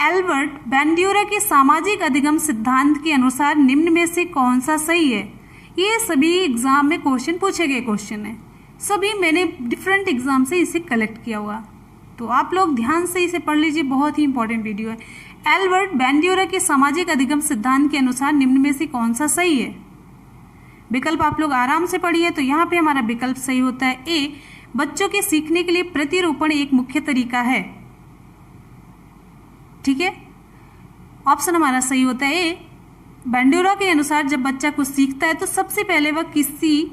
Albert बैंड्यूरा के सामाजिक अधिगम सिद्धांत के अनुसार निम्न में से कौन सा सही है? ये सभी एग्जाम में क्वेश्चन पूछे गए क्वेश्चन है, सभी मैंने डिफरेंट एग्जाम से इसे कलेक्ट किया हुआ, तो आप लोग ध्यान से इसे पढ़ लीजिए, बहुत ही इंपॉर्टेंट वीडियो है। एल्बर्ट बैंड्यूरा के सामाजिक अधिगम सिद्धांत के अनुसार निम्न में से कौन सा सही है? विकल्प आप लोग आराम से पढ़िए। तो यहाँ पे हमारा विकल्प सही होता है ए, बच्चों के सीखने के लिए प्रतिरूपण एक मुख्य तरीका है। ठीक है, ऑप्शन हमारा सही होता है ए। बैंड्यूरा के अनुसार जब बच्चा कुछ सीखता है तो सबसे पहले वह किसी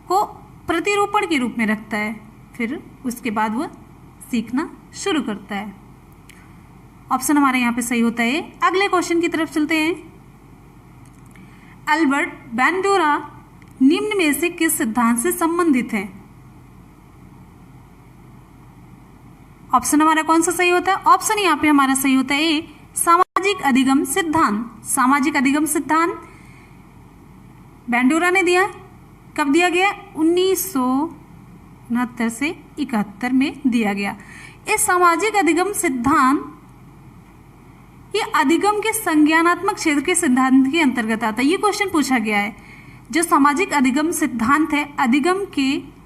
को प्रतिरूपण के रूप में रखता है, फिर उसके बाद वह सीखना शुरू करता है। ऑप्शन हमारे यहाँ पे सही होता है। अगले क्वेश्चन की तरफ चलते हैं। एल्बर्ट बैंड्यूरा निम्न में से किस सिद्धांत से संबंधित है? ऑप्शन हमारा कौन सा सही होता है? ऑप्शन यहाँ पे हमारा सही होता है ए, सामाजिक अधिगम सिद्धांत। सामाजिक अधिगम सिद्धांत बैंड्यूरा ने दिया, कब दिया गया? 1969 से 71 में दिया गया। इस सामाजिक अधिगम सिद्धांत ये अधिगम के संज्ञानात्मक क्षेत्र के सिद्धांत के अंतर्गत आता है। ये क्वेश्चन पूछा गया है, जो सामाजिक अधिगम सिद्धांत है अधिगम के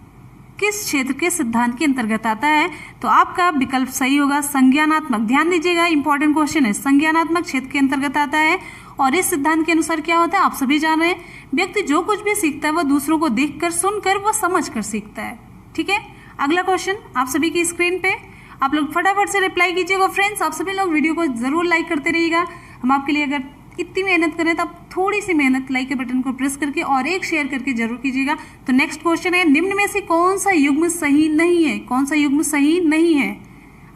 किस क्षेत्र के सिद्धांत के अंतर्गत आता है? तो आपका विकल्प सही होगा संज्ञानात्मक। ध्यान दीजिएगा, इंपॉर्टेंट क्वेश्चन है। संज्ञानात्मक क्षेत्र के अंतर्गत आता है और इस सिद्धांत के अनुसार क्या होता है आप सभी जान रहे हैं, व्यक्ति जो कुछ भी सीखता है वह दूसरों को देखकर, सुनकर, वह समझकर सीखता है। ठीक है, अगला क्वेश्चन आप सभी की स्क्रीन पे, आप लोग फटाफट से रिप्लाई कीजिएगा। फ्रेंड्स, आप सभी लोग वीडियो को जरूर लाइक करते रहिएगा। हम आपके लिए अगर इतनी मेहनत करें तो आप थोड़ी सी मेहनत लाइक के बटन को प्रेस करके और एक शेयर करके जरूर कीजिएगा। तो नेक्स्ट क्वेश्चन है, निम्न में से कौन सा युग्म सही नहीं है? कौन सा युग्म सही नहीं है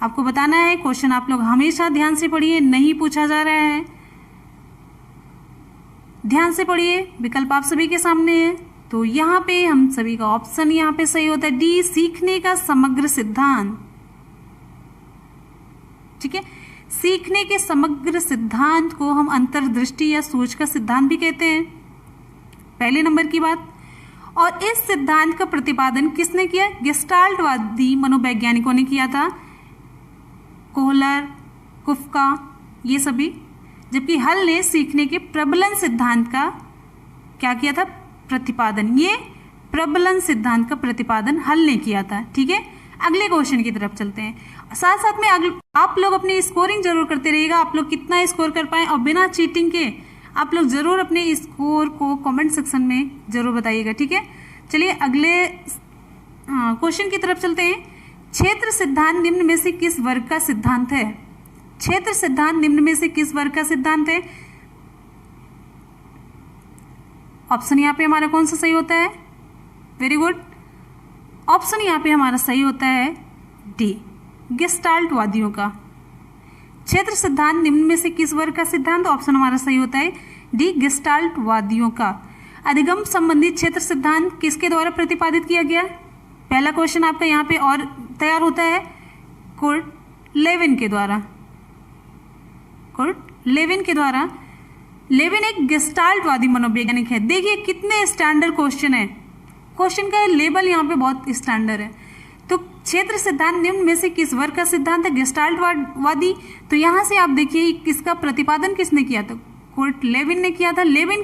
आपको बताना है। क्वेश्चन आप लोग हमेशा ध्यान से पढ़िए, नहीं पूछा जा रहा है, ध्यान से पढ़िए। विकल्प आप सभी के सामने है। तो यहाँ पे हम सभी का ऑप्शन यहाँ पे सही होता है डी, सीखने का समग्र सिद्धांत। ठीक है, सीखने के समग्र सिद्धांत को हम अंतर्दृष्टि या सोच का सिद्धांत भी कहते हैं, पहले नंबर की बात। और इस सिद्धांत का प्रतिपादन किसने किया? गेस्टाल्टवादी मनोवैज्ञानिकों ने किया था, कोहलर, कुफ्का, ये सभी। जबकि हल ने सीखने के प्रबलन सिद्धांत का क्या किया था? प्रतिपादन। ये प्रबलन सिद्धांत का प्रतिपादन हल ने किया था। ठीक है, अगले क्वेश्चन की तरफ चलते हैं। साथ साथ में आप लोग अपनी स्कोरिंग जरूर करते रहिएगा, आप लोग कितना स्कोर कर पाए, और बिना चीटिंग के आप लोग जरूर अपने स्कोर को कमेंट सेक्शन में जरूर बताइएगा। ठीक है, चलिए अगले क्वेश्चन की तरफ चलते हैं। क्षेत्र सिद्धांत निम्न में से किस वर्ग का सिद्धांत है? क्षेत्र सिद्धांत निम्न में से किस वर्ग का सिद्धांत है? ऑप्शन यहाँ पे हमारा कौन सा सही होता है? वेरी गुड, ऑप्शन यहाँ पे हमारा सही होता है डी, गेस्टाल्टवादियों का। क्षेत्र सिद्धांत निम्न में से किस वर्ग का सिद्धांत? ऑप्शन हमारा सही होता है डी, गेस्टाल्टवादियों का। अधिगम संबंधी क्षेत्र सिद्धांत किसके द्वारा प्रतिपादित किया गया? पहला क्वेश्चन आपका यहाँ पे और तैयार होता है कुर्ट लेविन के द्वारा। कुर्ट लेविन के द्वारा। लेविन एक गेस्टाल्टवादी मनोवैज्ञानिक है। देखिए कितने स्टैंडर्ड क्वेश्चन है, क्वेश्चन का लेवल यहाँ पे बहुत स्टैंडर्ड है। तो क्षेत्र सिद्धांत निम्न में से किस वर्ग का सिद्धांत है? गेस्टाल्टवादी। तो यहाँ से आप देखिए किसका प्रतिपादन किसने किया था? कुर्ट लेविन ने किया था। लेविन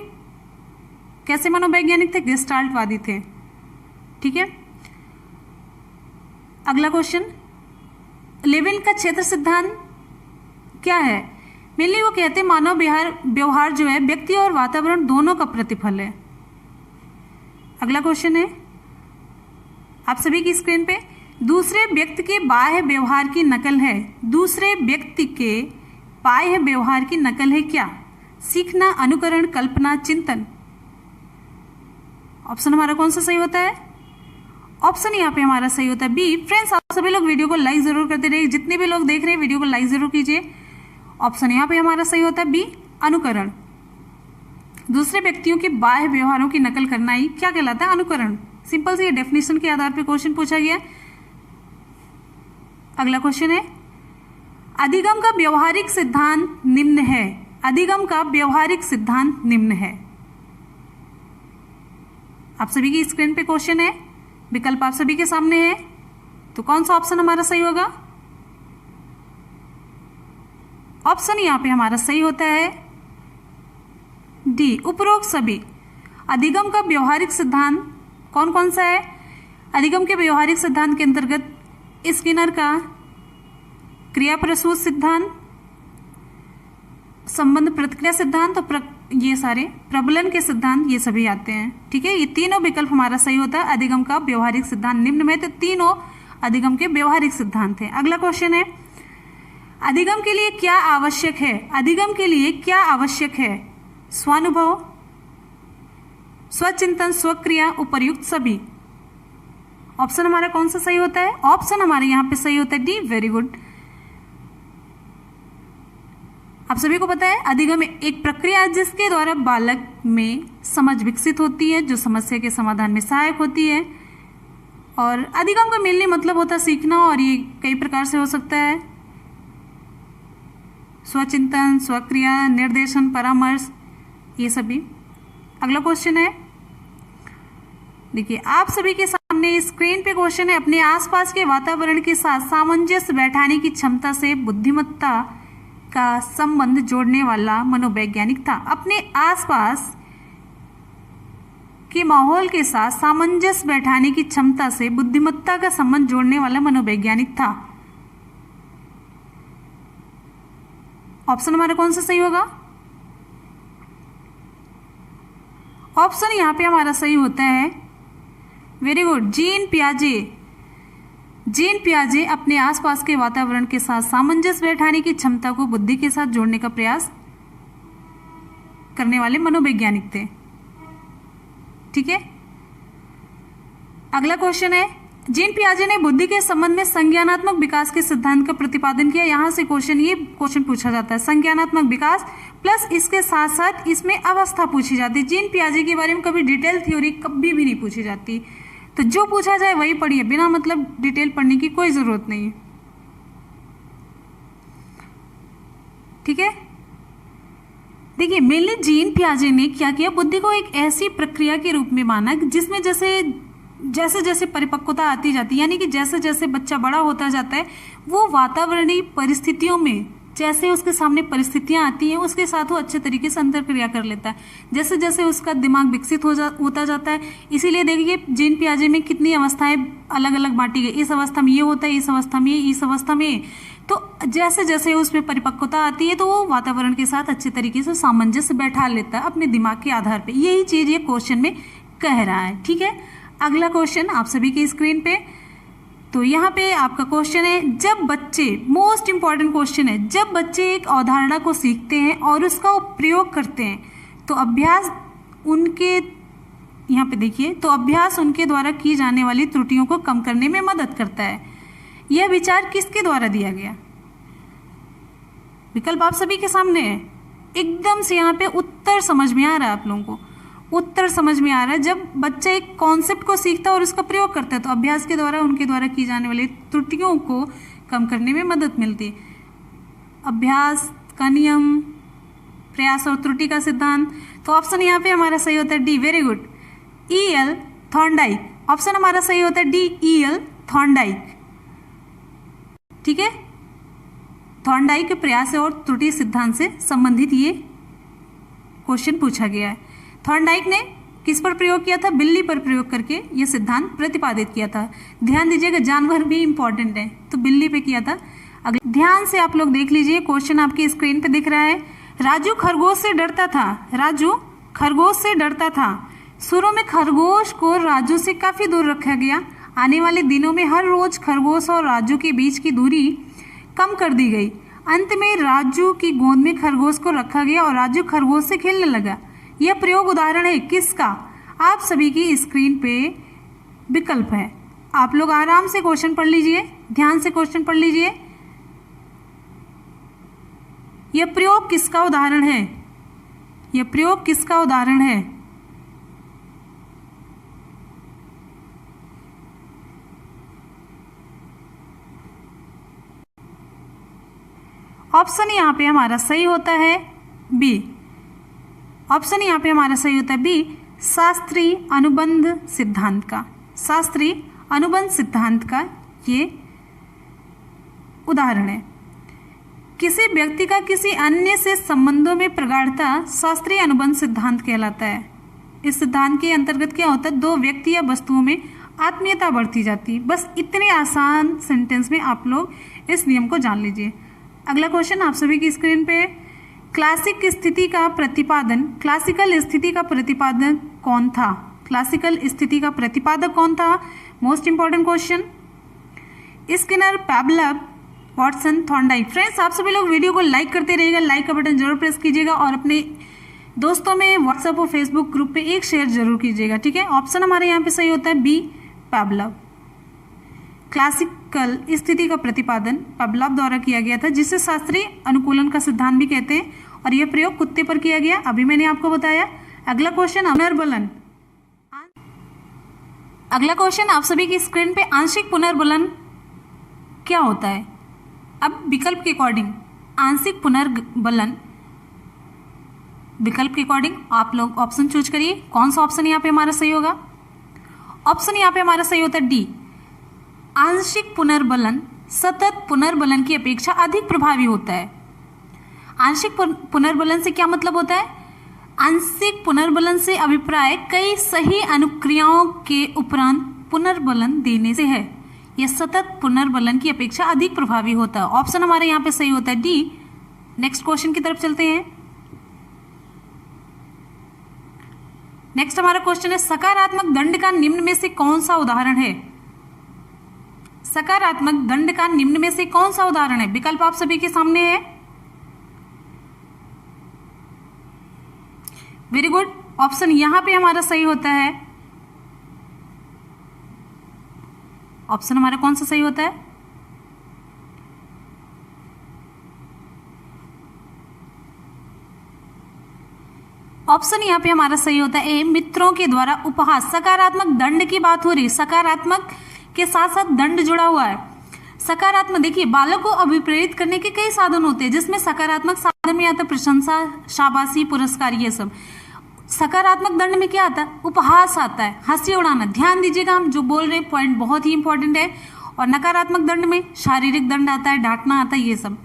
कैसे मनोवैज्ञानिक थे? गेस्टाल्टवादी थे। ठीक है, अगला क्वेश्चन, लेविन का क्षेत्र सिद्धांत क्या है? मेनली वो कहते हैं मानव व्यवहार जो है व्यक्ति और वातावरण दोनों का प्रतिफल है। अगला क्वेश्चन है आप सभी की स्क्रीन पे, दूसरे व्यक्ति के बाह्य व्यवहार की नकल है। दूसरे व्यक्ति के बाह्य व्यवहार की नकल है क्या? सीखना, अनुकरण, कल्पना, चिंतन। ऑप्शन हमारा कौन सा सही होता है? ऑप्शन यहाँ पे हमारा सही होता है बी। फ्रेंड्स, आप सभी लोग वीडियो को लाइक जरूर करते रहिए, जितने भी लोग देख रहे हैं वीडियो को लाइक जरूर कीजिए। ऑप्शन यहाँ पे हमारा सही होता है बी, अनुकरण। दूसरे व्यक्तियों के बाह्य व्यवहारों की नकल करना ही क्या कहलाता है? अनुकरण। सिंपल से ये डेफिनेशन के आधार पर क्वेश्चन पूछा गया। अगला क्वेश्चन है, अधिगम का व्यवहारिक सिद्धांत निम्न है। अधिगम का व्यवहारिक सिद्धांत निम्न है। आप सभी की स्क्रीन पे क्वेश्चन है, विकल्प आप सभी के सामने है। तो कौन सा ऑप्शन हमारा सही होगा? ऑप्शन यहाँ पे हमारा सही होता है डी, उपरोक्त सभी। अधिगम का व्यवहारिक सिद्धांत कौन कौन सा है? अधिगम के व्यवहारिक सिद्धांत के अंतर्गत स्किनर का क्रिया प्रसूत सिद्धांत, संबंध प्रतिक्रिया सिद्धांत और ये सारे प्रबलन के सिद्धांत ये सभी आते हैं। ठीक है, ये तीनों विकल्प हमारा सही होता है। अधिगम का व्यवहारिक सिद्धांत निम्न में, तो तीनों अधिगम के व्यवहारिक सिद्धांत हैं। अगला क्वेश्चन है, अधिगम के लिए क्या आवश्यक है? अधिगम के लिए क्या आवश्यक है? स्वानुभव, स्वचिंतन, स्वक्रिया, उपर्युक्त सभी। ऑप्शन हमारा कौन सा सही होता है? ऑप्शन हमारे यहाँ पे सही होता है डी, वेरी गुड। आप सभी को पता है अधिगम एक प्रक्रिया है जिसके द्वारा बालक में समझ विकसित होती है, जो समस्या के समाधान में सहायक होती है। और अधिगम का मेनली मतलब होता है सीखना, और ये कई प्रकार से हो सकता है। स्वचिंतन, स्वक्रिया, निर्देशन, परामर्श, ये सभी। अगला क्वेश्चन है, देखिए आप सभी के सामने स्क्रीन पे क्वेश्चन है, अपने आसपास के वातावरण के साथ सामंजस्य बैठाने की क्षमता से बुद्धिमत्ता का संबंध जोड़ने वाला मनोवैज्ञानिक था। अपने आसपास के माहौल के साथ सामंजस्य बैठाने की क्षमता से बुद्धिमत्ता का संबंध जोड़ने वाला मनोवैज्ञानिक था। ऑप्शन हमारा कौन सा सही होगा? ऑप्शन यहां पे हमारा सही होता है, वेरी गुड, जीन पियाजे। जीन पियाजे अपने आसपास के वातावरण के साथ सामंजस्य बैठाने की क्षमता को बुद्धि के साथ जोड़ने का प्रयास करने वाले मनोवैज्ञानिक थे। ठीक है, अगला क्वेश्चन है, जीन पियाजे ने बुद्धि के संबंध में संज्ञानात्मक विकास के सिद्धांत का प्रतिपादन किया। यहां से ये क्वेश्चन पूछा जाता है, संज्ञानात्मक विकास प्लस इसके साथ साथ इसमें अवस्था पूछी जाती है। जीन पियाजे के बारे में कभी डिटेल थ्योरी कभी भी नहीं पूछी जाती, तो जो पूछा जाए वही पढ़िए, बिना मतलब डिटेल पढ़ने की कोई जरूरत नहीं है। ठीक है, देखिए मेनली जीन पियाजे ने क्या किया, बुद्धि को एक ऐसी प्रक्रिया के रूप में माना जिसमें जैसे जैसे परिपक्वता आती जाती है, यानी कि जैसे जैसे बच्चा बड़ा होता जाता है, वो वातावरणीय परिस्थितियों में जैसे उसके सामने परिस्थितियां आती हैं उसके साथ वो अच्छे तरीके से अंतरक्रिया कर लेता है, जैसे जैसे उसका दिमाग विकसित होता जाता है। इसीलिए देखिए जीन पियाजे में कितनी अवस्थाएं अलग अलग बांटी गई, इस अवस्था में ये होता है, इस अवस्था में ये, इस अवस्था में ये। तो जैसे जैसे उसमें परिपक्वता आती है तो वो वातावरण के साथ अच्छे तरीके से सामंजस्य बैठा लेता है अपने दिमाग के आधार पर। यही चीज ये क्वेश्चन में कह रहा है। ठीक है, अगला क्वेश्चन आप सभी की स्क्रीन पे, तो यहाँ पे आपका क्वेश्चन है, जब बच्चे, मोस्ट इंपॉर्टेंट क्वेश्चन है, जब बच्चे एक अवधारणा को सीखते हैं और उसका प्रयोग करते हैं तो अभ्यास उनके, यहाँ पे देखिए, तो अभ्यास उनके द्वारा की जाने वाली त्रुटियों को कम करने में मदद करता है। यह विचार किसके द्वारा दिया गया? विकल्प आप सभी के सामने है, एकदम से यहाँ पे उत्तर समझ में आ रहा है, आप लोगों को उत्तर समझ में आ रहा है। जब बच्चा एक कॉन्सेप्ट को सीखता है और उसका प्रयोग करता है तो अभ्यास के द्वारा उनके द्वारा की जाने वाली त्रुटियों को कम करने में मदद मिलती है। अभ्यास का नियम, प्रयास और त्रुटि का सिद्धांत, तो ऑप्शन यहाँ पे हमारा सही होता है D, very good, E.L. Thorndike. Option हमारा सही होता है डी, E.L. थॉर्नडाइक। ठीक है, थॉर्नडाइक के प्रयास और त्रुटि सिद्धांत से संबंधित ये क्वेश्चन पूछा गया है। थॉर्नडाइक ने किस पर प्रयोग किया था? बिल्ली पर प्रयोग करके यह सिद्धांत प्रतिपादित किया था। ध्यान दीजिएगा, जानवर भी इंपॉर्टेंट है, तो बिल्ली पे किया था। अगले ध्यान से आप लोग देख लीजिए, क्वेश्चन आपकी स्क्रीन पे दिख रहा है। राजू खरगोश से डरता था। राजू खरगोश से डरता था। शुरू में खरगोश को राजू से काफी दूर रखा गया। आने वाले दिनों में हर रोज खरगोश और राजू के बीच की दूरी कम कर दी गई। अंत में राजू की गोद में खरगोश को रखा गया और राजू खरगोश से खेलने लगा। यह प्रयोग उदाहरण है किसका? आप सभी की स्क्रीन पे विकल्प है, आप लोग आराम से क्वेश्चन पढ़ लीजिए, ध्यान से क्वेश्चन पढ़ लीजिए। यह प्रयोग किसका उदाहरण है? यह प्रयोग किसका उदाहरण है? ऑप्शन यहाँ पे हमारा सही होता है बी। ऑप्शन यहाँ पे हमारा सही होता है बी, शास्त्रीय अनुबंध सिद्धांत का। शास्त्रीय अनुबंध सिद्धांत का ये उदाहरण है। किसी व्यक्ति का किसी अन्य से संबंधों में प्रगाढ़ता शास्त्रीय अनुबंध सिद्धांत कहलाता है। इस सिद्धांत के अंतर्गत क्या होता है, दो व्यक्ति या वस्तुओं में आत्मीयता बढ़ती जाती है। बस इतने आसान सेंटेंस में आप लोग इस नियम को जान लीजिए। अगला क्वेश्चन आप सभी की स्क्रीन पे, क्लासिकल स्थिति का प्रतिपादन कौन था? क्लासिकल स्थिति का प्रतिपादक कौन था? Most important question. Skinner, Pavlov, Watson, Thorndike. Friends, आप सभी लोग वीडियो को लाइक करते रहिएगा, लाइक का बटन जरूर प्रेस कीजिएगा और अपने दोस्तों में व्हाट्सएप और फेसबुक ग्रुप पे एक शेयर जरूर कीजिएगा, ठीक है। ऑप्शन हमारे यहाँ पे सही होता है बी, पैवलव। क्लासिकल स्थिति का प्रतिपादन पैवलव द्वारा किया गया था, जिसे शास्त्रीय अनुकूलन का सिद्धांत भी कहते हैं, और यह प्रयोग कुत्ते पर किया गया, अभी मैंने आपको बताया। अगला क्वेश्चन, पुनर्बलन। अगला क्वेश्चन आप सभी की स्क्रीन पे, आंशिक पुनर्बलन क्या होता है? अब विकल्प के अकॉर्डिंग आंशिक पुनर्बलन, विकल्प के अकॉर्डिंग आप लोग ऑप्शन चूज करिए। कौन सा ऑप्शन यहाँ पे हमारा सही होगा? ऑप्शन यहाँ पे हमारा सही होता है डी, आंशिक पुनर्बलन सतत पुनर्बलन की अपेक्षा अधिक प्रभावी होता है। आंशिक पुनर्बलन से क्या मतलब होता है? आंशिक पुनर्बलन से अभिप्राय कई सही अनुक्रियाओं के उपरांत पुनर्बलन देने से है। यह सतत पुनर्बलन की अपेक्षा अधिक प्रभावी होता है। ऑप्शन हमारे यहाँ पे सही होता है डी। नेक्स्ट क्वेश्चन की तरफ चलते हैं। नेक्स्ट हमारा क्वेश्चन है, सकारात्मक दंड का निम्न में से कौन सा उदाहरण है? सकारात्मक दंड का निम्न में से कौन सा उदाहरण है? विकल्प आप सभी के सामने है। वेरी गुड, ऑप्शन यहां पे हमारा सही होता है। ऑप्शन हमारा कौन सा सही होता है? ऑप्शन यहाँ पे हमारा सही होता है ए, मित्रों के द्वारा उपहास। सकारात्मक दंड की बात हो रही है, सकारात्मक के साथ साथ दंड जुड़ा हुआ है। सकारात्मक, देखिए बालक को अभिप्रेरित करने के कई साधन होते हैं, जिसमें सकारात्मक साधन में आता है प्रशंसा, शाबाशी, पुरस्कार, ये सब। सकारात्मक दंड में क्या आता है? उपहास आता है, हंसी उड़ाना। ध्यान दीजिएगा, हम जो बोल रहे हैं पॉइंट बहुत ही इंपॉर्टेंट है। और नकारात्मक दंड में शारीरिक दंड आता है, डांटना आता है, ये सब।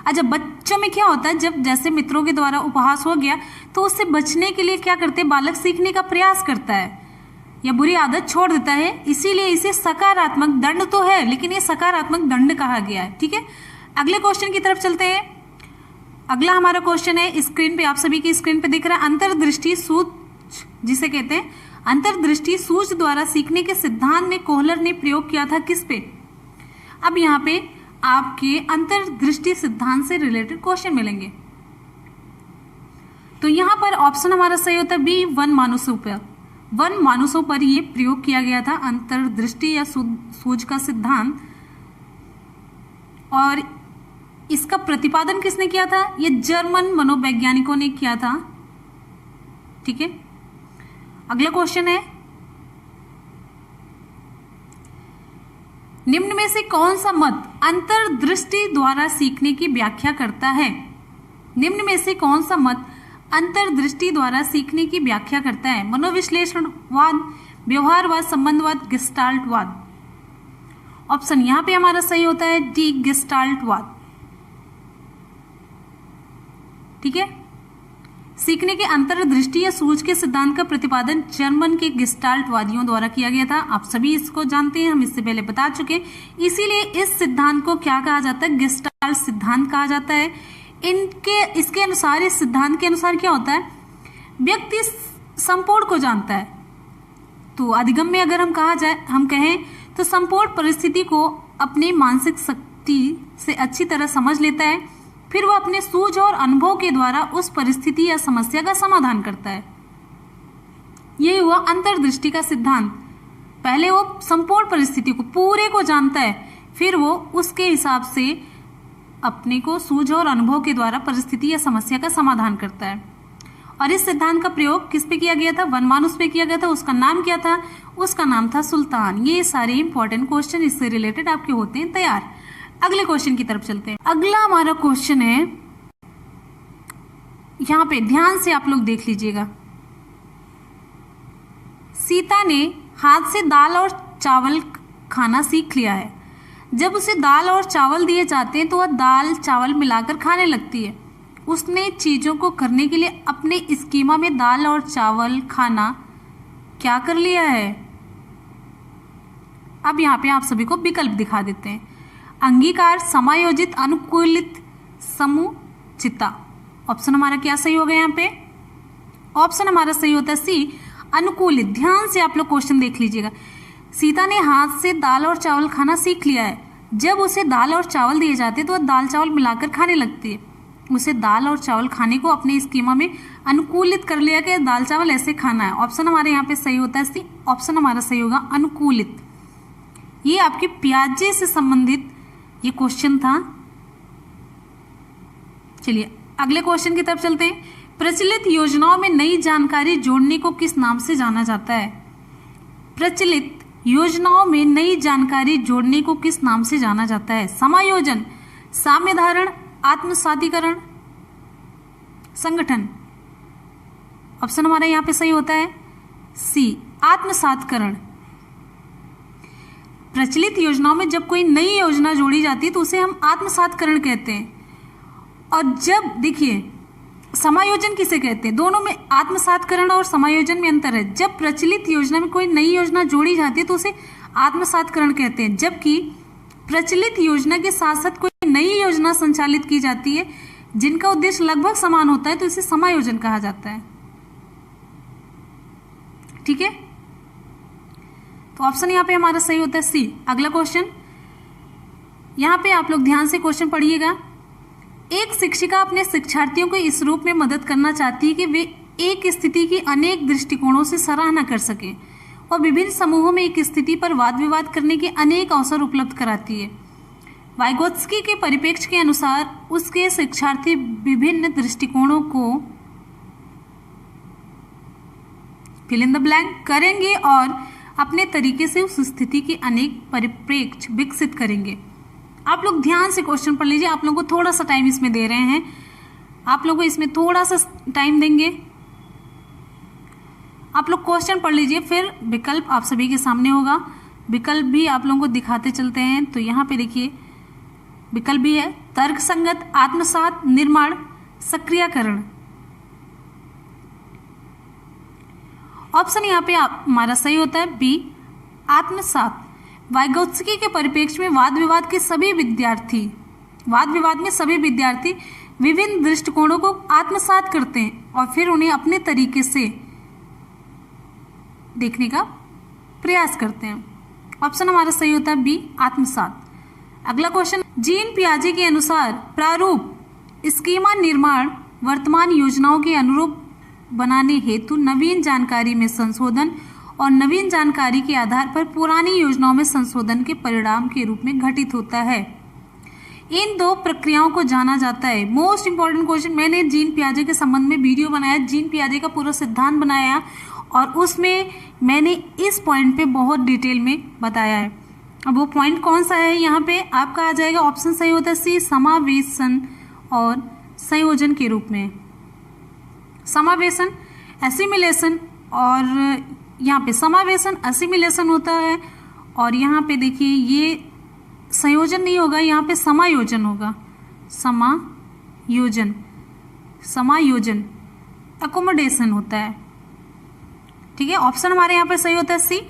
अच्छा, बच्चों में क्या होता है, जब जैसे मित्रों के द्वारा उपहास हो गया तो उससे बचने के लिए क्या करते हैं, बालक सीखने का प्रयास करता है या बुरी आदत छोड़ देता है। इसीलिए इसे सकारात्मक दंड तो है, लेकिन ये सकारात्मक दंड कहा गया है, ठीक है। अगले क्वेश्चन की तरफ चलते हैं। अगला हमारा क्वेश्चन है, स्क्रीन पे आप सभी की स्क्रीन पे दिख रहा है, अंतर्दृष्टि सूझ जिसे कहते हैं। अंतर्दृष्टि सूझ द्वारा सीखने के सिद्धांत में कोहलर ने प्रयोग किया था किस पे? अब यहाँ पे आपके अंतर्दृष्टि सिद्धांत से रिलेटेड क्वेश्चन मिलेंगे। तो यहां पर ऑप्शन हमारा सही होता है बी, वन मानुषों पर। वन मानुषों पर यह प्रयोग किया गया था अंतर्दृष्टि या सूझ का सिद्धांत। और इसका प्रतिपादन किसने किया था? यह जर्मन मनोवैज्ञानिकों ने किया था, ठीक है। अगला क्वेश्चन है, निम्न में से कौन सा मत अंतर्दृष्टि द्वारा सीखने की व्याख्या करता है? निम्न में से कौन सा मत अंतर्दृष्टि द्वारा सीखने की व्याख्या करता है? मनोविश्लेषणवाद, व्यवहारवाद, संबंधवाद, गेस्टाल्टवाद। ऑप्शन यहां पे हमारा सही होता है डी, गेस्टाल्टवाद, ठीक है। सीखने के अंतर्दृष्टि या सूझ के सिद्धांत का प्रतिपादन जर्मन के गेस्टाल्टवादियों द्वारा किया गया था। आप सभी इसको जानते हैं, हम इससे पहले बता चुके हैं। इसीलिए इस सिद्धांत को क्या कहा जाता है? गेस्टाल्ट सिद्धांत कहा जाता है। इसके अनुसार, इस सिद्धांत के अनुसार क्या होता है? व्यक्ति संपूर्ण को जानता है। तो अधिगम में अगर हम कहें तो संपूर्ण परिस्थिति को अपनी मानसिक शक्ति से अच्छी तरह समझ लेता है, फिर वो अपने सूझ और अनुभव के द्वारा उस परिस्थिति या समस्या का समाधान करता है। यही हुआ अंतर्दृष्टि का सिद्धांत। पहले वो संपूर्ण परिस्थिति को, पूरे को जानता है, फिर वो उसके हिसाब से अपने को सूझ और अनुभव के द्वारा परिस्थिति या समस्या का समाधान करता है। और इस सिद्धांत का प्रयोग किस पे किया गया था? वनमानुष पे किया गया था। उसका नाम क्या था? उसका नाम था सुल्तान। ये सारे इंपॉर्टेंट क्वेश्चन इससे रिलेटेड आपके होते हैं तैयार। अगले क्वेश्चन की तरफ चलते हैं। अगला हमारा क्वेश्चन है, यहां पे ध्यान से आप लोग देख लीजिएगा। सीता ने हाथ से दाल और चावल खाना सीख लिया है। जब उसे दाल और चावल दिए जाते हैं तो वह दाल चावल मिलाकर खाने लगती है। उसने चीज़ों को करने के लिए अपने स्कीमा में दाल और चावल खाना क्या कर लिया है। अब यहाँ पे आप सभी को विकल्प दिखा देते हैं। अंगीकार, समायोजित, अनुकूलित, समुचिता। ऑप्शन हमारा क्या सही होगा यहाँ पे? ऑप्शन हमारा सही होता है सी, अनुकूलित। ध्यान से आप लोग क्वेश्चन देख लीजिएगा। सीता ने हाथ से दाल और चावल खाना सीख लिया है। जब उसे दाल और चावल दिए जाते तो वह दाल चावल मिलाकर खाने लगती है। उसे दाल और चावल खाने को अपने स्कीमा में अनुकूलित कर लिया कि दाल चावल ऐसे खाना है। ऑप्शन हमारे यहाँ पे सही होता है सी, ऑप्शन हमारा सही होगा अनुकूलित। ये आपके पियाजे से संबंधित ये क्वेश्चन था। चलिए अगले क्वेश्चन की तरफ चलते हैं। प्रचलित योजनाओं में नई जानकारी जोड़ने को किस नाम से जाना जाता है? प्रचलित योजनाओं में नई जानकारी जोड़ने को किस नाम से जाना जाता है? समायोजन, साम्यधारण, आत्मसातीकरण, संगठन। ऑप्शन हमारा यहाँ पे सही होता है सी, आत्मसातकरण। प्रचलित योजनाओं में जब कोई नई योजना जोड़ी जाती है तो उसे हम आत्मसातकरण कहते हैं। और जब देखिए समायोजन किसे कहते हैं? दोनों में आत्मसातकरण और समायोजन में अंतर है। जब प्रचलित योजना में कोई नई योजना जोड़ी जाती है तो उसे आत्मसातकरण कहते हैं, जबकि प्रचलित योजना के साथ साथ कोई नई योजना संचालित की जाती है जिनका उद्देश्य लगभग समान होता है तो इसे समायोजन कहा जाता है। ठीक है, तो ऑप्शन यहाँ पे हमारा सही होता है सी। अगला क्वेश्चन, यहाँ पे आप लोग ध्यान से क्वेश्चन पढ़िएगा। एक शिक्षिका अपने शिक्षार्थियों को इस रूप में मदद करना चाहती है कि वे एक स्थिति की अनेक दृष्टिकोणों से सराहना कर सकें और विभिन्न समूहों में एक स्थिति पर वाद विवाद करने के अनेक अवसर उपलब्ध कराती है। वाइगोत्स्की के परिप्रेक्ष्य के अनुसार उसके शिक्षार्थी विभिन्न दृष्टिकोणों को फिल इन द ब्लैंक करेंगे और अपने तरीके से उस स्थिति के अनेक परिप्रेक्ष्य विकसित करेंगे। आप लोग ध्यान से क्वेश्चन पढ़ लीजिए। आप लोगों को थोड़ा सा टाइम इसमें दे रहे हैं, आप लोगों को इसमें थोड़ा सा टाइम देंगे। आप लोग क्वेश्चन पढ़ लीजिए, फिर विकल्प आप सभी के सामने होगा। विकल्प भी आप लोगों को दिखाते चलते हैं। तो यहाँ पे देखिए विकल्प भी है, तर्कसंगत, आत्मसात, निर्माण, सक्रियकरण। ऑप्शन यहाँ पे हमारा सही होता है बी, आत्मसात। वाइगोत्स्की के परिप्रेक्ष्य में वाद विवाद में सभी विद्यार्थी विभिन्न दृष्टिकोणों को आत्मसात करते हैं और फिर उन्हें अपने तरीके से देखने का प्रयास करते हैं। ऑप्शन हमारा सही होता है बी, आत्मसात। अगला क्वेश्चन, जीन पियाजे के अनुसार प्रारूप स्कीमा निर्माण वर्तमान योजनाओं के अनुरूप बनाने हेतु नवीन जानकारी में संशोधन और नवीन जानकारी के आधार पर पुरानी योजनाओं में संशोधन के परिणाम के रूप में घटित होता है। इन दो प्रक्रियाओं को जाना जाता है। मोस्ट इंपॉर्टेंट क्वेश्चन, मैंने जीन पियाजे के संबंध में वीडियो बनाया, जीन पियाजे का पूरा सिद्धांत बनाया और उसमें मैंने इस पॉइंट पे बहुत डिटेल में बताया है। अब वो पॉइंट कौन सा है? यहाँ पे आपका आ जाएगा, ऑप्शन सही होता है सी, समावेशन और संयोजन के रूप में। समावेशन, एसिमिलेशन, और यहाँ पे समावेशन असिमिलेशन होता है और यहाँ पे देखिए ये संयोजन नहीं होगा, यहाँ पे समायोजन होगा। समायोजन अकोमोडेशन होता है। ठीक है, ऑप्शन हमारे यहाँ पे सही होता है सी।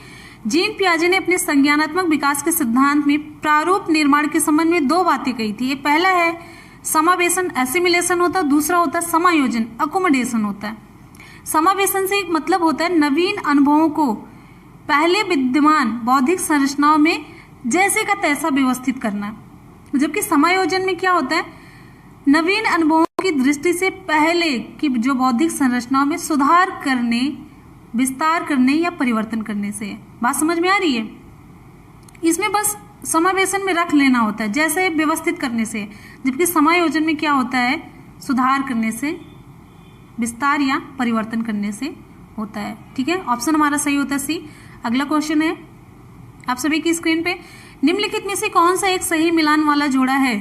जीन पियाजे ने अपने संज्ञानात्मक विकास के सिद्धांत में प्रारूप निर्माण के संबंध में दो बातें कही थी। ये पहला है समावेशन एसिमिलेशन होता है, दूसरा होता है समायोजन अकोमोडेशन होता है। समावेशन से एक मतलब होता है नवीन अनुभवों को पहले विद्यमान बौद्धिक संरचनाओं में जैसे का तैसा व्यवस्थित करना, जबकि समायोजन में क्या होता है, नवीन अनुभवों की दृष्टि से पहले की जो बौद्धिक संरचनाओं में सुधार करने, विस्तार करने या परिवर्तन करने से। बात समझ में आ रही है? इसमें बस समावेशन में रख लेना होता है जैसे व्यवस्थित करने से, जबकि समायोजन में क्या होता है, सुधार करने से, विस्तार या परिवर्तन करने से होता है। ठीक है, ऑप्शन हमारा सही होता है सी। अगला क्वेश्चन है आप सभी की स्क्रीन पे, निम्नलिखित में से कौन सा एक सही मिलान वाला जोड़ा है?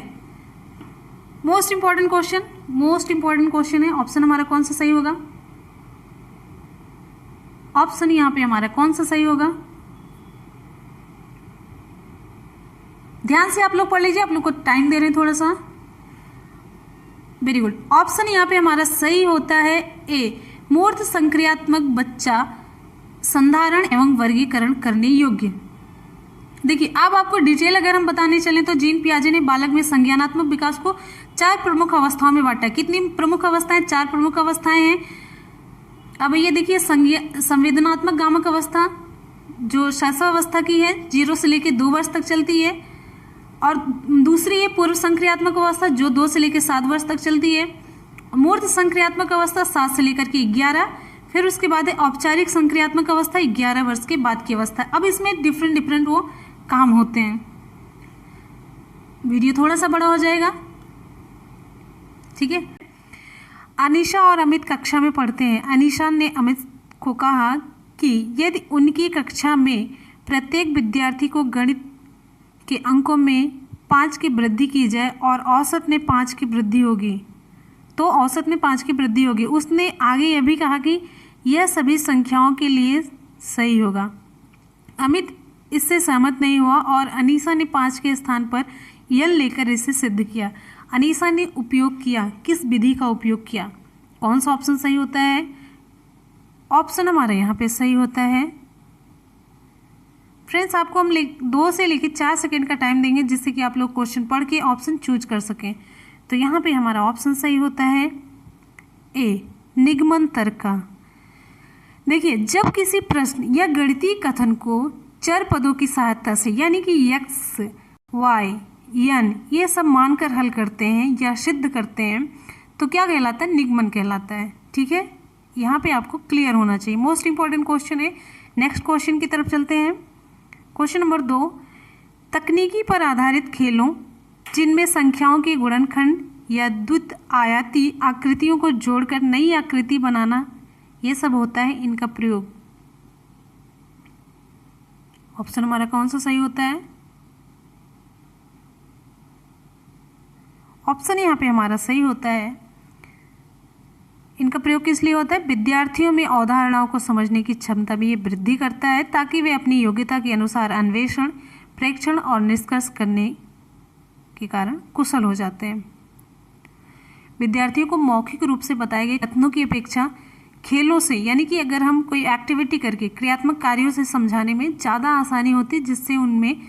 मोस्ट इंपॉर्टेंट क्वेश्चन है। ऑप्शन हमारा कौन सा सही होगा? ऑप्शन यहाँ पे हमारा कौन सा सही होगा? ध्यान से आप लोग पढ़ लीजिए, आप लोग को टाइम दे रहे हैं थोड़ा सा। Very good. ऑप्शन यहाँ पे हमारा सही होता है ए, मूर्त संक्रियात्मक बच्चा संधारण एवं वर्गीकरण करने योग्य। देखिए अब आपको डिटेल अगर हम बताने चलें तो जीन पियाजे ने बालक में संज्ञानात्मक विकास को 4 प्रमुख अवस्थाओं में बांटा। कितनी प्रमुख अवस्थाएं? 4 प्रमुख अवस्थाएं हैं। अब ये देखिए संवेदनात्मक गामक अवस्था जो शैशवावस्था की है, 0 से लेकर 2 वर्ष तक चलती है, और दूसरी है पूर्व संक्रियात्मक अवस्था जो 2 से लेकर 7 वर्ष तक चलती है। मूर्त संक्रियात्मक अवस्था 7 से लेकर के 11, फिर उसके बाद है औपचारिक संक्रियात्मक अवस्था 11 वर्ष के बाद की अवस्था। अब इसमें डिफरेंट वो काम होते हैं। वीडियो थोड़ा सा बड़ा हो जाएगा, ठीक है। अनीशा और अमित कक्षा में पढ़ते हैं। अनीशा ने अमित को कहा कि यदि उनकी कक्षा में प्रत्येक विद्यार्थी को गणित के अंकों में 5 की वृद्धि की जाए और औसत में 5 की वृद्धि होगी, तो औसत में 5 की वृद्धि होगी। उसने आगे यह भी कहा कि यह सभी संख्याओं के लिए सही होगा। अमित इससे सहमत नहीं हुआ और अनीसा ने 5 के स्थान पर यल लेकर इसे सिद्ध किया। अनीसा ने उपयोग किया, किस विधि का उपयोग किया? कौन सा ऑप्शन सही होता है? ऑप्शन हमारा यहाँ पे सही होता है। फ्रेंड्स आपको हम 2 से लेकर 4 सेकेंड का टाइम देंगे जिससे कि आप लोग क्वेश्चन पढ़ के ऑप्शन चूज कर सकें। तो यहाँ पे हमारा ऑप्शन सही होता है ए, निगमन तर्क का। देखिए जब किसी प्रश्न या गणितीय कथन को चर पदों की सहायता से यानी कि x, y, n ये सब मानकर हल करते हैं या सिद्ध करते हैं तो क्या कहलाता है? निगमन कहलाता है। ठीक है, यहाँ पे आपको क्लियर होना चाहिए। मोस्ट इंपॉर्टेंट क्वेश्चन है। नेक्स्ट क्वेश्चन की तरफ चलते हैं। क्वेश्चन नंबर 2, तकनीकी पर आधारित खेलों जिनमें संख्याओं के गुणनखंड या द्वित आयाती आकृतियों को जोड़कर नई आकृति बनाना ये सब होता है, इनका प्रयोग। ऑप्शन हमारा कौन सा सही होता है? ऑप्शन यहाँ पे हमारा सही होता है। इनका प्रयोग किस लिए होता है? विद्यार्थियों में अवधारणाओं को समझने की क्षमता में ये वृद्धि करता है ताकि वे अपनी योग्यता के अनुसार अन्वेषण, प्रेक्षण और निष्कर्ष करने के कारण कुशल हो जाते हैं। विद्यार्थियों को मौखिक रूप से बताए गए कथनों की अपेक्षा खेलों से यानी कि अगर हम कोई एक्टिविटी करके क्रियात्मक कार्यों से समझाने में ज़्यादा आसानी होती है, जिससे उनमें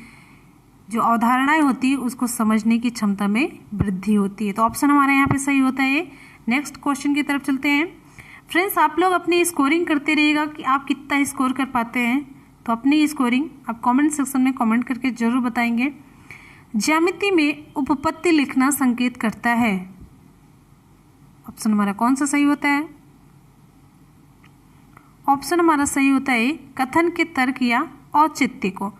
जो अवधारणाएं होती है उसको समझने की क्षमता में वृद्धि होती है। तो ऑप्शन हमारा यहाँ पे सही होता है। नेक्स्ट क्वेश्चन की तरफ चलते हैं। फ्रेंड्स आप लोग अपनी स्कोरिंग करते रहिएगा कि आप कितना स्कोर कर पाते हैं। तो अपनी स्कोरिंग आप कमेंट सेक्शन में कमेंट करके जरूर बताएंगे। ज्यामिति में उपपत्ति लिखना संकेत करता है। ऑप्शन हमारा कौन सा सही होता है? ऑप्शन हमारा सही होता है कथन के तर्क या औचित्य को।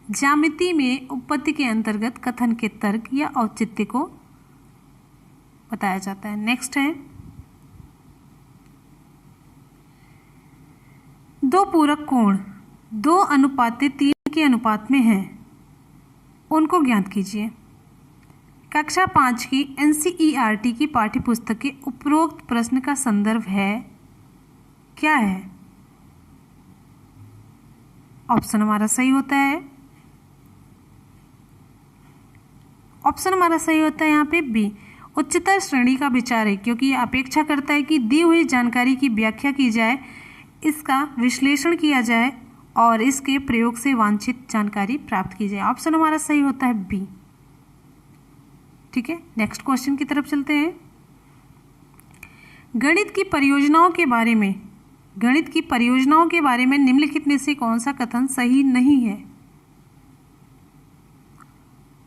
ज्यामिति में उपपत्ति के अंतर्गत कथन के तर्क या औचित्य को बताया जाता है। नेक्स्ट है, 2 पूरक कोण 2:3 के अनुपात में हैं, उनको ज्ञात कीजिए। कक्षा 5 की NCERT की पाठ्यपुस्तक के उपरोक्त प्रश्न का संदर्भ है, क्या है? ऑप्शन हमारा सही होता है। ऑप्शन हमारा सही होता है यहाँ पे बी, उच्चतर श्रेणी का विचार है, क्योंकि ये अपेक्षा करता है कि दी हुई जानकारी की व्याख्या की जाए, इसका विश्लेषण किया जाए और इसके प्रयोग से वांछित जानकारी प्राप्त की जाए। ऑप्शन हमारा सही होता है बी। ठीक है, नेक्स्ट क्वेश्चन की तरफ चलते हैं। गणित की परियोजनाओं के बारे में निम्नलिखित में से कौन सा कथन सही नहीं है?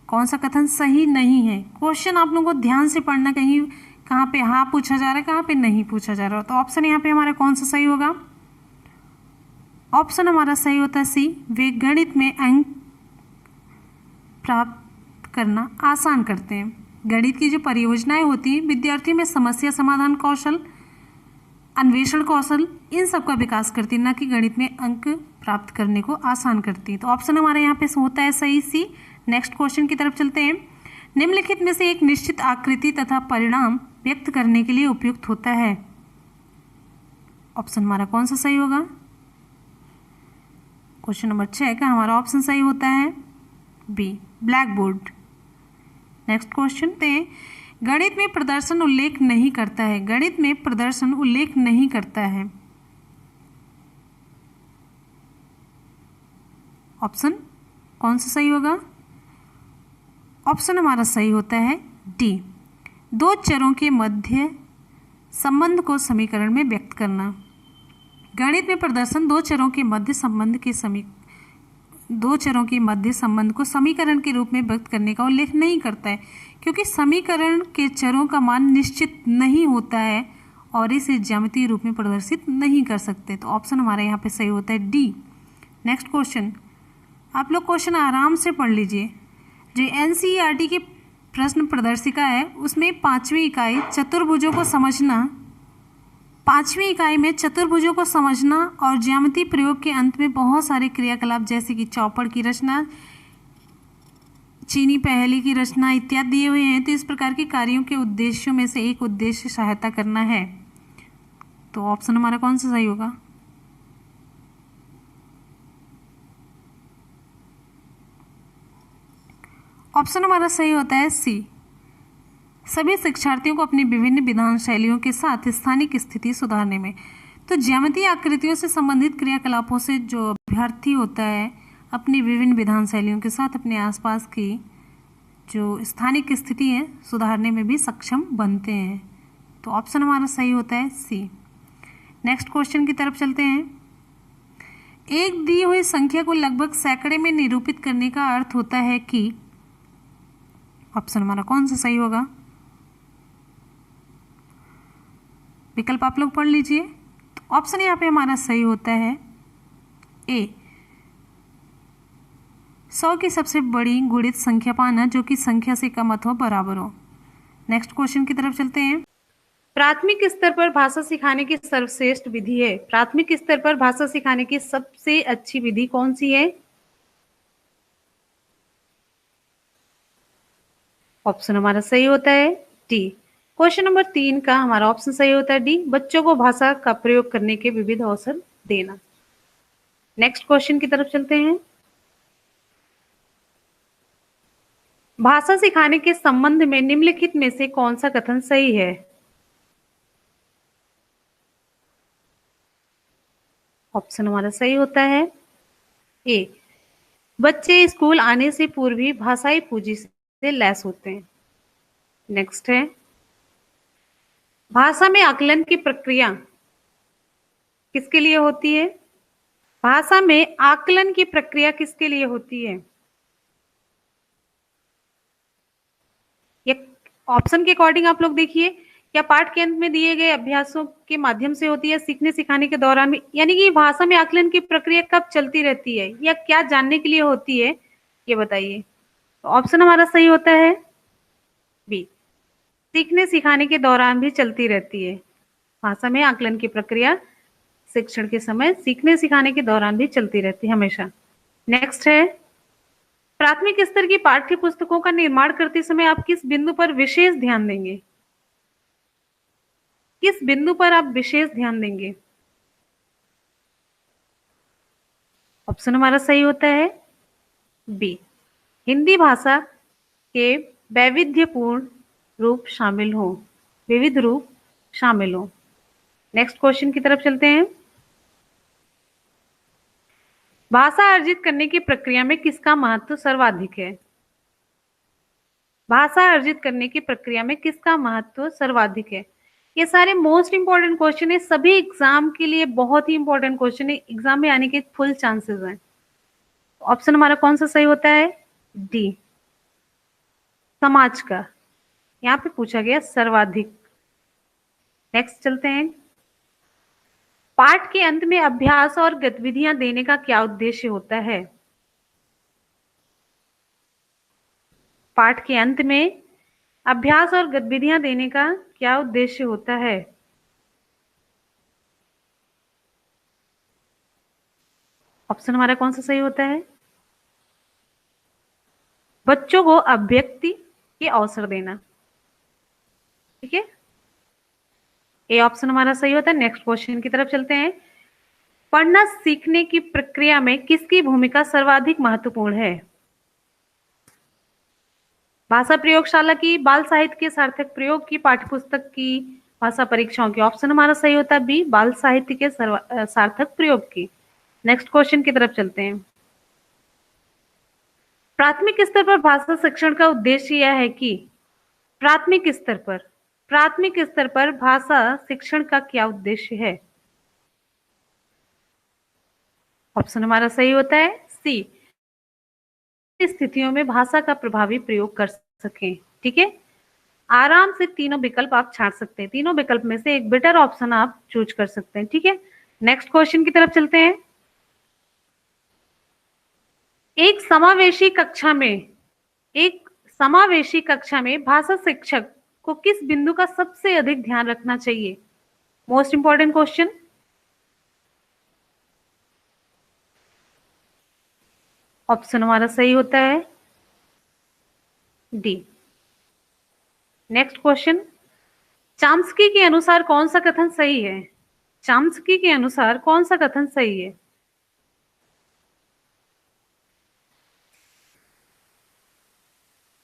कौन सा कथन सही नहीं है? क्वेश्चन आप लोगों को ध्यान से पढ़ना, कहीं कहाँ पे हाँ पूछा जा रहा है, कहाँ पे नहीं पूछा जा रहा है। तो ऑप्शन यहाँ पे हमारा कौन सा सही होगा? ऑप्शन हमारा सही होता है सी, वे गणित में अंक प्राप्त करना आसान करते हैं। गणित की जो परियोजनाएं होती हैं विद्यार्थियों में समस्या समाधान कौशल, अन्वेषण कौशल, इन सब का विकास करती है, न कि गणित में अंक प्राप्त करने को आसान करती है। तो ऑप्शन हमारे यहाँ पे होता है सही सी। नेक्स्ट क्वेश्चन की तरफ चलते हैं। निम्नलिखित में से एक निश्चित आकृति तथा परिणाम व्यक्त करने के लिए उपयुक्त होता है। ऑप्शन हमारा कौन सा सही होगा? क्वेश्चन नंबर 6 का हमारा ऑप्शन सही होता है B, black board. Next question पे, गणित में प्रदर्शन उल्लेख नहीं करता है। गणित में प्रदर्शन उल्लेख नहीं करता है। ऑप्शन कौन सा सही होगा? ऑप्शन हमारा सही होता है डी, दो चरों के मध्य संबंध को समीकरण में व्यक्त करना। गणित में प्रदर्शन दो चरों के मध्य संबंध को समीकरण के रूप में व्यक्त करने का उल्लेख नहीं करता है, क्योंकि समीकरण के चरों का मान निश्चित नहीं होता है और इसे ज्यामितीय रूप में प्रदर्शित नहीं कर सकते। तो ऑप्शन हमारा यहाँ पे सही होता है डी। नेक्स्ट क्वेश्चन, आप लोग क्वेश्चन आराम से पढ़ लीजिए। जो एनसीईआरटी की प्रश्न प्रदर्शिका है उसमें पांचवी इकाई में चतुर्भुजों को समझना और ज्यामितीय प्रयोग के अंत में बहुत सारे क्रियाकलाप जैसे कि चौपड़ की रचना, चीनी पहेली की रचना इत्यादि दिए हुए हैं। तो इस प्रकार के कार्यों के उद्देश्यों में से एक उद्देश्य सहायता करना है। तो ऑप्शन हमारा कौन सा सही होगा? ऑप्शन हमारा सही होता है सी, सभी शिक्षार्थियों को अपनी विभिन्न विधान शैलियों के साथ स्थानिक स्थिति सुधारने में। तो ज्यामितीय आकृतियों से संबंधित क्रियाकलापों से जो अभ्यर्थी होता है अपनी विभिन्न विधान शैलियों के साथ अपने आसपास की जो स्थानिक स्थिति है सुधारने में भी सक्षम बनते हैं। तो ऑप्शन हमारा सही होता है सी। नेक्स्ट क्वेश्चन की तरफ चलते हैं। एक दी हुई संख्या को लगभग सैकड़े में निरूपित करने का अर्थ होता है कि, ऑप्शन हमारा कौन सा सही होगा? विकल्प आप लोग पढ़ लीजिए। तो ऑप्शन यहाँ पे हमारा सही होता है ए, 100 की सबसे बड़ी गुणित संख्या पाना जो कि संख्या से कम अथवा बराबर हो। नेक्स्ट क्वेश्चन की तरफ चलते हैं। प्राथमिक स्तर पर भाषा सिखाने की सर्वश्रेष्ठ विधि है। प्राथमिक स्तर पर भाषा सिखाने की सबसे अच्छी विधि कौन सी है? ऑप्शन हमारा सही होता है डी। क्वेश्चन नंबर 3 का हमारा ऑप्शन सही होता है डी, बच्चों को भाषा का प्रयोग करने के विविध अवसर देना। नेक्स्ट क्वेश्चन की तरफ चलते हैं। भाषा सिखाने के संबंध में निम्नलिखित में से कौन सा कथन सही है? ऑप्शन हमारा सही होता है ए, बच्चे स्कूल आने से पूर्व ही भाषाई पूंजी से लैस होते हैं। नेक्स्ट है, भाषा में आकलन की प्रक्रिया किसके लिए होती है? भाषा में आकलन की प्रक्रिया किसके लिए होती है? ये ऑप्शन के अकॉर्डिंग आप लोग देखिए, क्या पाठ के अंत में दिए गए अभ्यासों के माध्यम से होती है, सीखने सिखाने के दौरान में, यानी कि भाषा में आकलन की प्रक्रिया कब चलती रहती है या क्या जानने के लिए होती है, ये बताइए। तो ऑप्शन हमारा सही होता है बी, सीखने सिखाने के दौरान भी चलती रहती है। भाषा में आकलन की प्रक्रिया शिक्षण के समय सीखने सिखाने के दौरान भी चलती रहती है हमेशा। नेक्स्ट है, प्राथमिक स्तर की पाठ्य पुस्तकों का निर्माण करते समय आप किस बिंदु पर विशेष ध्यान देंगे? किस बिंदु पर आप विशेष ध्यान देंगे? ऑप्शन हमारा सही होता है बी, हिंदी भाषा के वैविध्यपूर्ण रूप शामिल हो, विविध रूप शामिल हो। नेक्स्ट क्वेश्चन की तरफ चलते हैं। भाषा अर्जित करने की प्रक्रिया में किसका महत्व सर्वाधिक है? भाषा अर्जित करने की प्रक्रिया में किसका महत्व सर्वाधिक है? ये सारे मोस्ट इंपॉर्टेंट क्वेश्चन है, सभी एग्जाम के लिए बहुत ही इंपॉर्टेंट क्वेश्चन है, एग्जाम में आने के फुल चांसेस हैं। ऑप्शन हमारा कौन सा सही होता है? डी, समाज का, यहाँ पे पूछा गया सर्वाधिक। नेक्स्ट चलते हैं। पाठ के अंत में अभ्यास और गतिविधियां देने का क्या उद्देश्य होता है? पाठ के अंत में अभ्यास और गतिविधियां देने का क्या उद्देश्य होता है? ऑप्शन हमारा कौन सा सही होता है? बच्चों को अभिव्यक्ति के अवसर देना। ठीक है, ए ऑप्शन हमारा सही होता है। नेक्स्ट क्वेश्चन की तरफ चलते हैं। पढ़ना सीखने की प्रक्रिया में किसकी भूमिका सर्वाधिक महत्वपूर्ण है? भाषा प्रयोगशाला की, बाल साहित्य के सार्थक प्रयोग की, पाठ्यपुस्तक की, भाषा परीक्षाओं की। ऑप्शन हमारा सही होता है बी, बाल साहित्य के सार्थक प्रयोग की। नेक्स्ट क्वेश्चन की तरफ चलते हैं। प्राथमिक स्तर पर भाषा शिक्षण का उद्देश्य यह है कि, प्राथमिक स्तर पर, प्राथमिक स्तर पर भाषा शिक्षण का क्या उद्देश्य है? ऑप्शन हमारा सही होता है सी, स्थितियों में भाषा का प्रभावी प्रयोग कर सकें। ठीक है, आराम से तीनों विकल्प आप छांट सकते हैं, तीनों विकल्प में से एक बेटर ऑप्शन आप चूज कर सकते हैं। ठीक है, नेक्स्ट क्वेश्चन की तरफ चलते हैं। एक समावेशी कक्षा में, एक समावेशी कक्षा में भाषा शिक्षक को किस बिंदु का सबसे अधिक ध्यान रखना चाहिए? Most important question. ऑप्शन हमारा सही होता है डी। नेक्स्ट क्वेश्चन, चाम्स्की के अनुसार कौन सा कथन सही है? चाम्स्की के अनुसार कौन सा कथन सही है?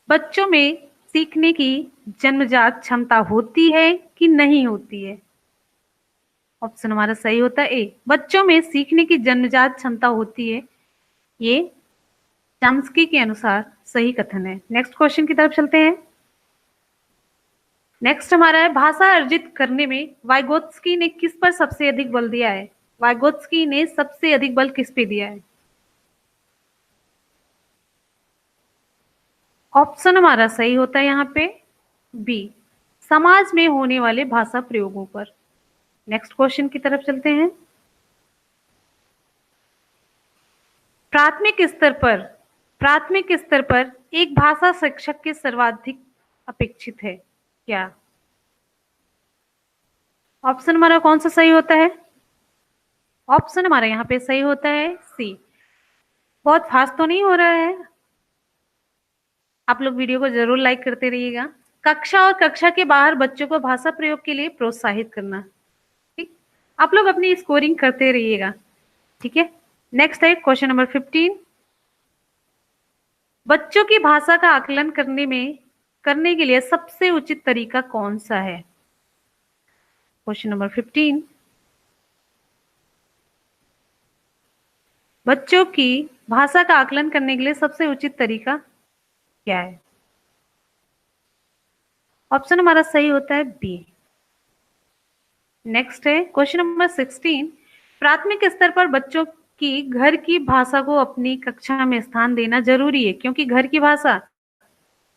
बच्चों में सीखने की जन्मजात क्षमता होती है कि नहीं होती है? ऑप्शन हमारा सही होता है ए, बच्चों में सीखने की जन्मजात क्षमता होती है। ये चाम्स्की के अनुसार सही कथन है। नेक्स्ट क्वेश्चन की तरफ चलते हैं। नेक्स्ट हमारा है, भाषा अर्जित करने में वाइगोत्स्की ने किस पर सबसे अधिक बल दिया है? वाइगोत्स्की ने सबसे अधिक बल किस पे दिया है? ऑप्शन हमारा सही होता है यहाँ पे बी, समाज में होने वाले भाषा प्रयोगों पर। नेक्स्ट क्वेश्चन की तरफ चलते हैं। प्राथमिक स्तर पर, प्राथमिक स्तर पर एक भाषा शिक्षक के सर्वाधिक अपेक्षित है क्या? ऑप्शन हमारा कौन सा सही होता है? ऑप्शन हमारा यहाँ पे सही होता है सी। बहुत फास्ट तो नहीं हो रहा है, आप लोग वीडियो को जरूर लाइक करते रहिएगा। कक्षा और कक्षा के बाहर बच्चों को भाषा प्रयोग के लिए प्रोत्साहित करना। ठीक, आप लोग अपनी स्कोरिंग करते रहिएगा। ठीक है, नेक्स्ट है क्वेश्चन नंबर 15। बच्चों की भाषा का आकलन करने के लिए सबसे उचित तरीका कौन सा है? क्वेश्चन नंबर 15, बच्चों की भाषा का आकलन करने के लिए सबसे उचित तरीका क्या है? ऑप्शन हमारा सही होता है बी। नेक्स्ट है क्वेश्चन नंबर 16। प्राथमिक स्तर पर बच्चों की घर की भाषा को अपनी कक्षा में स्थान देना जरूरी है, क्योंकि घर की भाषा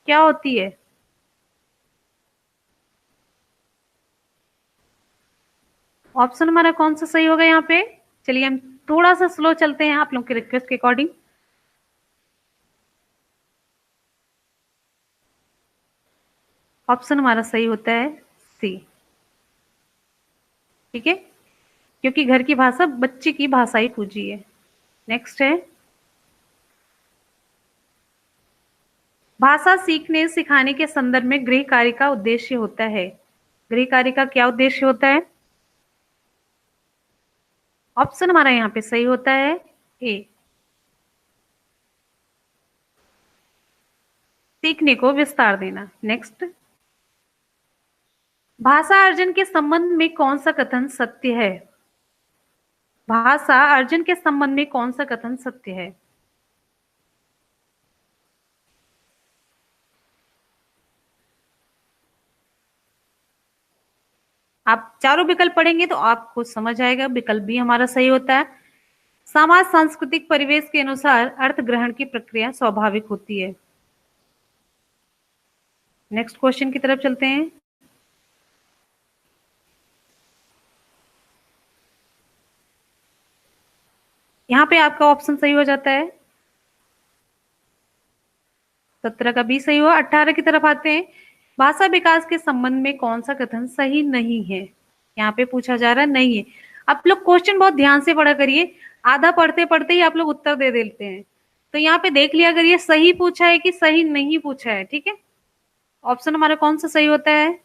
क्या होती है? ऑप्शन हमारा कौन सा सही होगा यहाँ पे? चलिए हम थोड़ा सा स्लो चलते हैं आप लोग के रिक्वेस्ट के अकॉर्डिंग। ऑप्शन हमारा सही होता है सी। ठीक है, क्योंकि घर की भाषा बच्चे की भाषा ही पूजी है। नेक्स्ट है, भाषा सीखने सिखाने के संदर्भ में गृह कार्य का उद्देश्य होता है। गृह कार्य का क्या उद्देश्य होता है? ऑप्शन हमारा यहाँ पे सही होता है ए, सीखने को विस्तार देना। नेक्स्ट, भाषा अर्जन के संबंध में कौन सा कथन सत्य है? भाषा अर्जन के संबंध में कौन सा कथन सत्य है? आप चारों विकल्प पढ़ेंगे तो आपको समझ आएगा। विकल्प भी हमारा सही होता है, समाज सांस्कृतिक परिवेश के अनुसार अर्थ ग्रहण की प्रक्रिया स्वाभाविक होती है। नेक्स्ट क्वेश्चन की तरफ चलते हैं। यहाँ पे आपका ऑप्शन सही हो जाता है, 17 का भी सही हुआ। 18 की तरफ आते हैं। भाषा विकास के संबंध में कौन सा कथन सही नहीं है? यहाँ पे पूछा जा रहा है नहीं है। आप लोग क्वेश्चन बहुत ध्यान से पढ़ा करिए, आधा पढ़ते पढ़ते ही आप लोग उत्तर दे देते हैं। तो यहाँ पे देख लिया करिए सही पूछा है कि सही नहीं पूछा है। ठीक है, ऑप्शन हमारा कौन सा सही होता है?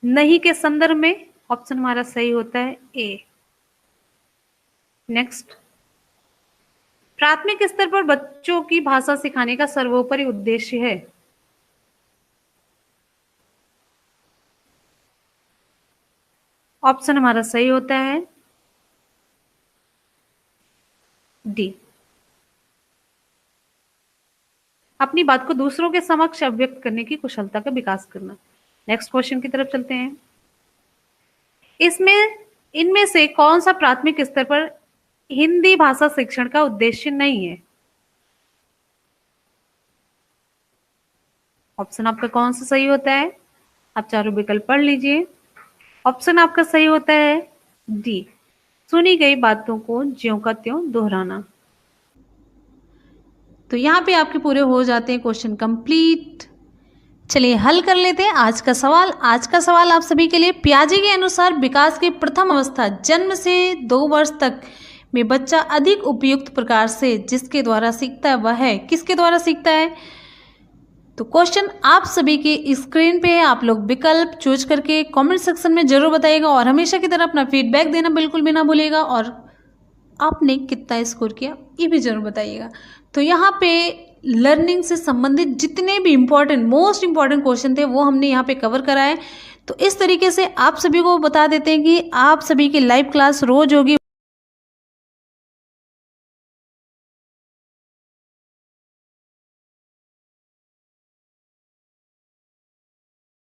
नहीं के संदर्भ में ऑप्शन हमारा सही होता है ए। नेक्स्ट, प्राथमिक स्तर पर बच्चों की भाषा सिखाने का सर्वोपरि उद्देश्य है? ऑप्शन हमारा सही होता है डी, अपनी बात को दूसरों के समक्ष अभिव्यक्त करने की कुशलता का विकास करना। नेक्स्ट क्वेश्चन की तरफ चलते हैं। इनमें से कौन सा प्राथमिक स्तर पर हिंदी भाषा शिक्षण का उद्देश्य नहीं है? ऑप्शन आपका कौन सा सही होता है? आप चारों विकल्प पढ़ लीजिए। ऑप्शन आपका सही होता है डी, सुनी गई बातों को ज्यों का त्यों दोहराना। तो यहाँ पे आपके पूरे हो जाते हैं क्वेश्चन कंप्लीट। चलिए हल कर लेते हैं आज का सवाल। आज का सवाल आप सभी के लिए, पियाजे के अनुसार विकास की प्रथम अवस्था जन्म से 2 वर्ष तक में बच्चा अधिक उपयुक्त प्रकार से जिसके द्वारा सीखता है वह है, किसके द्वारा सीखता है? तो क्वेश्चन आप सभी के स्क्रीन पे है, आप लोग विकल्प चूज करके कमेंट सेक्शन में जरूर बताइएगा और हमेशा की तरह अपना फीडबैक देना बिल्कुल भी ना भूलिएगा और आपने कितना स्कोर किया ये भी जरूर बताइएगा। तो यहाँ पे लर्निंग से संबंधित जितने भी मोस्ट इम्पॉर्टेंट क्वेश्चन थे वो हमने यहाँ पे कवर कराए। तो इस तरीके से आप सभी को बता देते हैं कि आप सभी की लाइव क्लास रोज होगी।